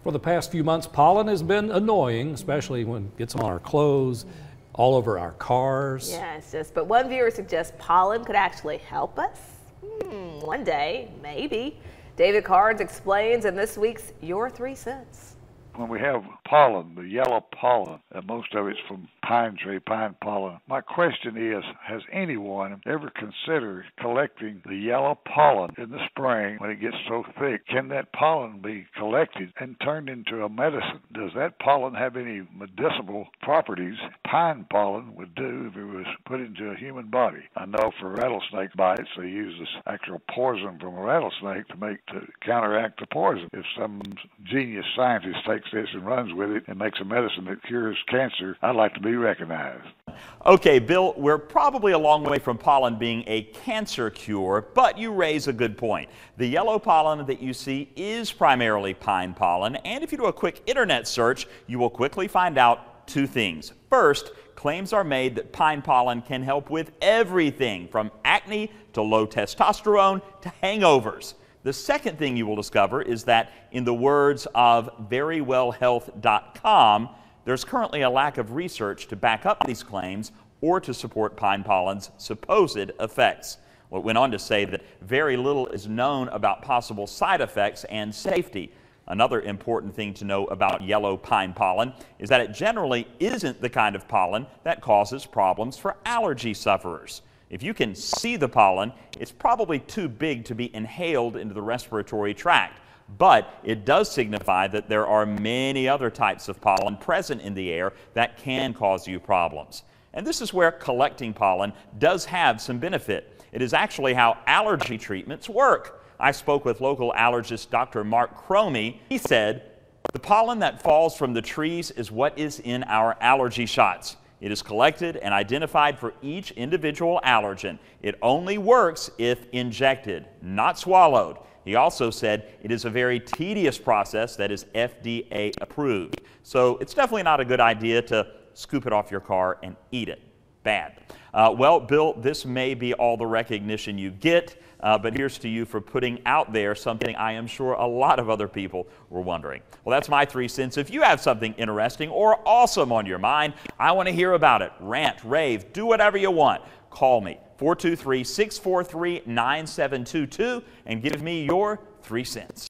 For the past few months, pollen has been annoying, especially when it gets on our clothes, all over our cars. Yes, but one viewer suggests pollen could actually help us. One day, maybe. David Carnes explains in this week's Your 3 Cents. When we have pollen, the yellow pollen, and most of it's from pine tree, pine pollen, my question is, has anyone ever considered collecting the yellow pollen in the spring when it gets so thick? Can that pollen be collected and turned into a medicine? Does that pollen have any medicinal properties pine pollen would do if it was put into a human body? I know for rattlesnake bites, they use this actual poison from a rattlesnake to counteract the poison. If some genius scientist takes this and runs with it and makes a medicine that cures cancer, I'd like to be recognized. Okay, Bill, we're probably a long way from pollen being a cancer cure, but you raise a good point. The yellow pollen that you see is primarily pine pollen, and if you do a quick internet search, you will quickly find out two things. First, claims are made that pine pollen can help with everything from acne to low testosterone to hangovers. The second thing you will discover is that, in the words of verywellhealth.com, there's currently a lack of research to back up these claims or to support pine pollen's supposed effects. Well, it went on to say that very little is known about possible side effects and safety. Another important thing to know about yellow pine pollen is that it generally isn't the kind of pollen that causes problems for allergy sufferers. If you can see the pollen, it's probably too big to be inhaled into the respiratory tract, but it does signify that there are many other types of pollen present in the air that can cause you problems. And this is where collecting pollen does have some benefit. It is actually how allergy treatments work. I spoke with local allergist Dr. Mark Cromie. He said, "The pollen that falls from the trees is what is in our allergy shots. It is collected and identified for each individual allergen. It only works if injected, not swallowed." He also said it is a very tedious process that is FDA approved. So it's definitely not a good idea to scoop it off your car and eat it. Bad. Well, Bill, this may be all the recognition you get, but here's to you for putting out there something I am sure a lot of other people were wondering. Well, that's my 3 cents. If you have something interesting or awesome on your mind, I want to hear about it. Rant, rave, do whatever you want. Call me, 423-643-9722, and give me your 3 cents.